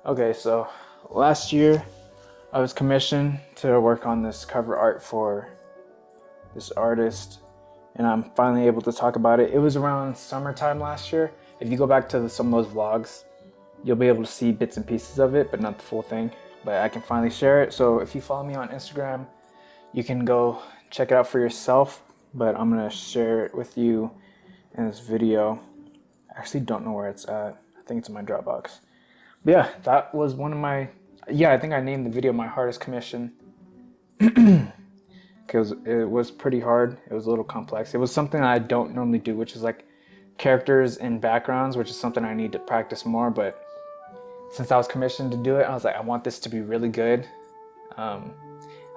Okay, so last year I was commissioned to work on this cover art for this artist, and I'm finally able to talk about it. It was around summertime last year. If you go back to some of those vlogs, you'll be able to see bits and pieces of it, but not the full thing. But I can finally share it. So if you follow me on Instagram, you can go check it out for yourself. But I'm gonna share it with you in this video. I actually don't know where it's at. I think it's in my Dropbox. But yeah, that was one of my, I think I named the video my hardest commission because it was pretty hard. It was a little complex. It was something I don't normally do, which is like characters and backgrounds, which is something I need to practice more. But since I was commissioned to do it, I was like, I want this to be really good. I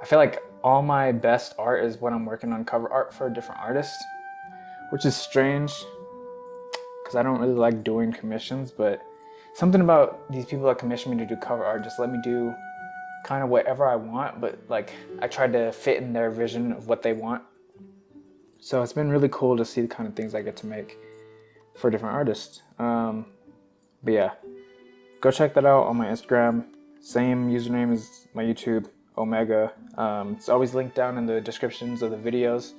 feel like all my best art is when I'm working on cover art for a different artist, which is strange because I don't really like doing commissions, but something about these people that commission me to do cover art just let me do kind of whatever I want, but like I tried to fit in their vision of what they want. So it's been really cool to see the kind of things I get to make for different artists. But yeah, go check that out on my Instagram. Same username as my YouTube, Omega. It's always linked down in the descriptions of the videos.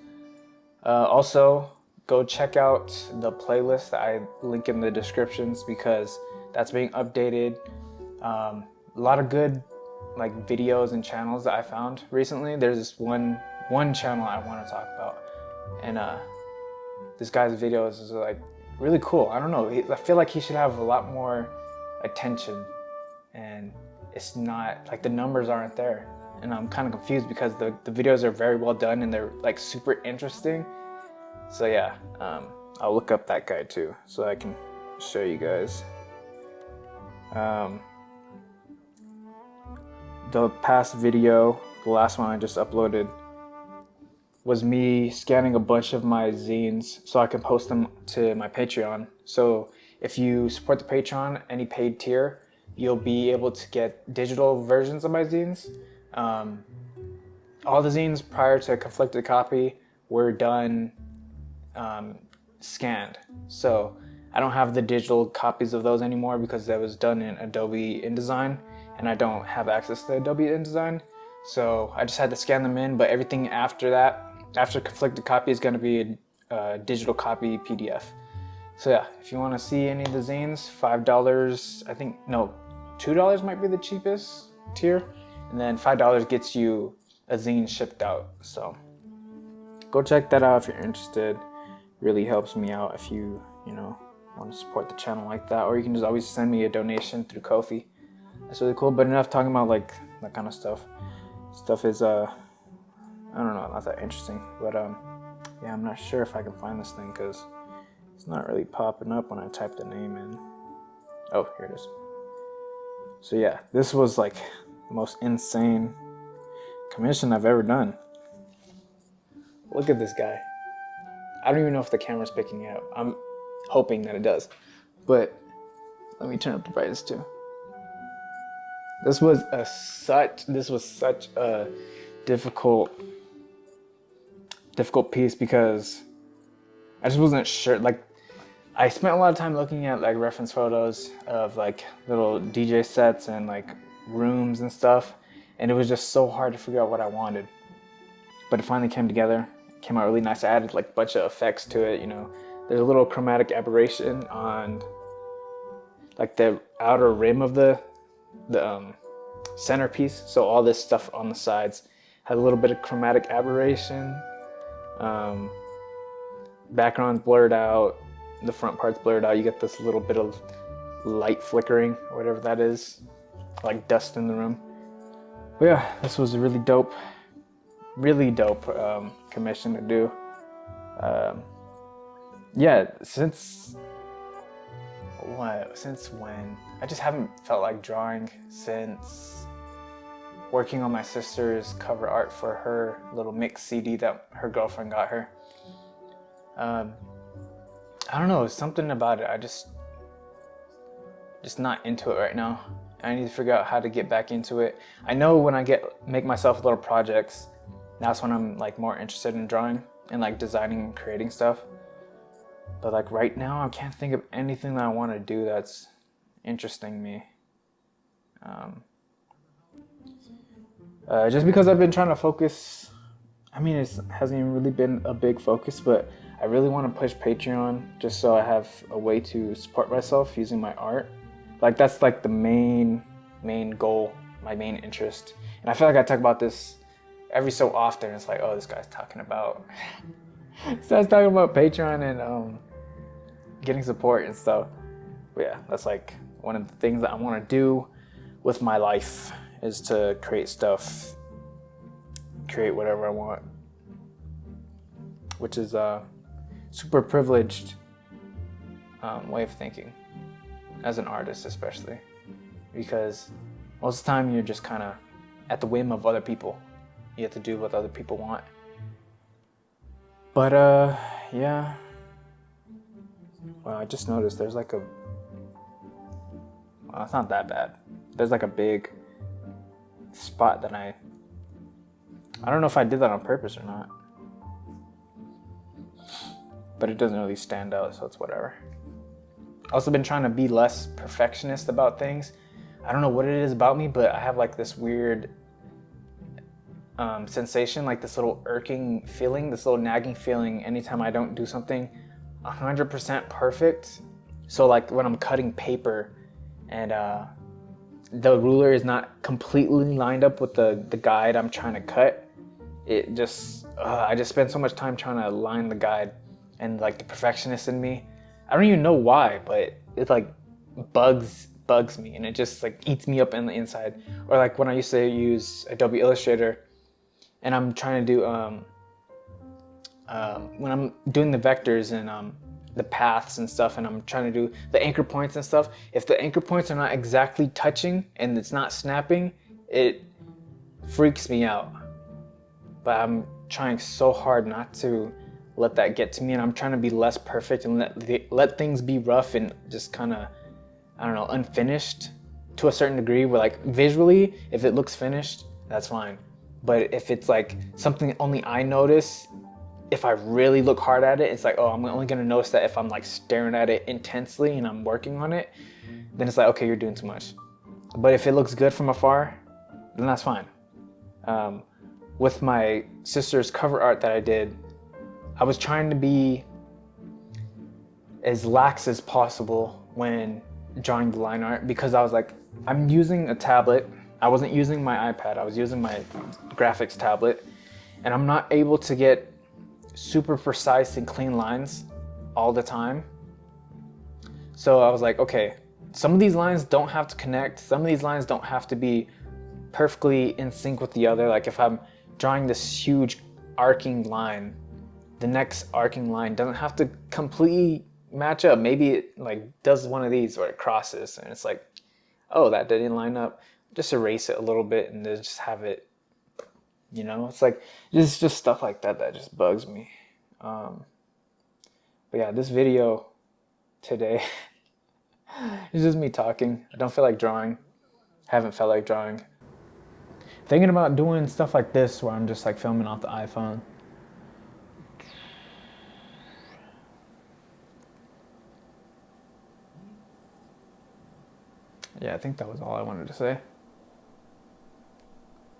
Also, go check out the playlist that I link in the descriptions because that's being updated. A lot of good like videos and channels that I found recently. There's this one channel I want to talk about, and this guy's videos is like really cool. I don't know. I feel like he should have a lot more attention, and it's not like the numbers aren't there, and I'm kind of confused because the videos are very well done and they're like super interesting. So yeah, I'll look up that guy too so I can show you guys. The past video, the last one I just uploaded, was me scanning a bunch of my zines so I can post them to my Patreon. So if you support the Patreon, any paid tier, you'll be able to get digital versions of my zines. All the zines prior to Conflicted Copy were done scanned. So I don't have the digital copies of those anymore because that was done in Adobe InDesign, and I don't have access to Adobe InDesign. So I just had to scan them in, but everything after that, after Conflicted Copy, is going to be a digital copy PDF. So yeah, if you want to see any of the zines, $5, I think, no, $2 might be the cheapest tier, and then $5 gets you a zine shipped out. So go check that out if you're interested. Really helps me out if you want to support the channel like that, or you can just always send me a donation through Ko-fi. That's really cool. But enough talking about like that kind of stuff. Stuff is I don't know, not that interesting. But yeah, I'm not sure if I can find this thing because it's not really popping up when I type the name in. Oh, here it is. So yeah, this was like the most insane commission I've ever done. Look at this guy. I don't even know if the camera's picking it up. I'm hoping that it does. But let me turn up the brightness too. This was such a difficult piece because I just wasn't sure. Like, I spent a lot of time looking at like reference photos of like little DJ sets and like rooms and stuff, and it was just so hard to figure out what I wanted. But it finally came together. It came out really nice. I added like a bunch of effects to it. There's a little chromatic aberration on like the outer rim of the centerpiece. So all this stuff on the sides has a little bit of chromatic aberration. Background's blurred out. The front part's blurred out. You get this little bit of light flickering or whatever that is, like dust in the room. But yeah, this was a really dope commission to do. Yeah, since when? I just haven't felt like drawing since working on my sister's cover art for her little mix CD that her girlfriend got her. I don't know, something about it. I just not into it right now. I need to figure out how to get back into it. I know when I make myself little projects, that's when I'm like more interested in drawing and like designing and creating stuff. But like right now, I can't think of anything that I want to do that's interesting me. Just because I've been trying to focus. I mean, it hasn't even really been a big focus, but I really want to push Patreon just so I have a way to support myself using my art. Like that's like the main goal, my main interest. And I feel like I talk about this every so often. It's like, oh, this guy's talking about starts talking about Patreon and getting support and stuff. But yeah, that's like one of the things that I want to do with my life is to create stuff, create whatever I want, which is a super privileged way of thinking as an artist, especially because most of the time you're just kind of at the whim of other people. You have to do what other people want. But yeah. Well, I just noticed there's like a. Well, it's not that bad. There's like a big spot that I don't know if I did that on purpose or not. But it doesn't really stand out, so it's whatever. I've also been trying to be less perfectionist about things. I don't know what it is about me, but I have like this weird sensation, like this little irking feeling, this little nagging feeling anytime I don't do something 100% perfect. So like when I'm cutting paper and the ruler is not completely lined up with the guide I'm trying to cut, it just I just spend so much time trying to line the guide, and like the perfectionist in me, I don't even know why, but it like bugs me, and it just like eats me up in the inside. Or like when I used to use Adobe Illustrator and I'm trying to do when I'm doing the vectors and the paths and stuff, and I'm trying to do the anchor points and stuff, if the anchor points are not exactly touching and it's not snapping, it freaks me out. But I'm trying so hard not to let that get to me, and I'm trying to be less perfect and let things be rough and just kind of, I don't know, unfinished to a certain degree, where like visually, if it looks finished, that's fine. But if it's like something only I notice, if I really look hard at it, it's like, oh, I'm only gonna notice that if I'm like staring at it intensely and I'm working on it, then it's like, okay, you're doing too much. But if it looks good from afar, then that's fine. With my sister's cover art that I did, I was trying to be as lax as possible when drawing the line art, because I was like, I'm using a tablet. I wasn't using my iPad, I was using my graphics tablet, and I'm not able to get super precise and clean lines all the time. So I was like, okay, some of these lines don't have to connect, some of these lines don't have to be perfectly in sync with the other. Like if I'm drawing this huge arcing line, the next arcing line doesn't have to completely match up. Maybe it like does one of these where it crosses and it's like, oh, that didn't line up. Just erase it a little bit and then just have it, you know? It's like, it's just stuff like that that just bugs me. But yeah, this video today is just me talking. I don't feel like drawing. Haven't felt like drawing. Thinking about doing stuff like this where I'm just like filming off the iPhone. Yeah, I think that was all I wanted to say.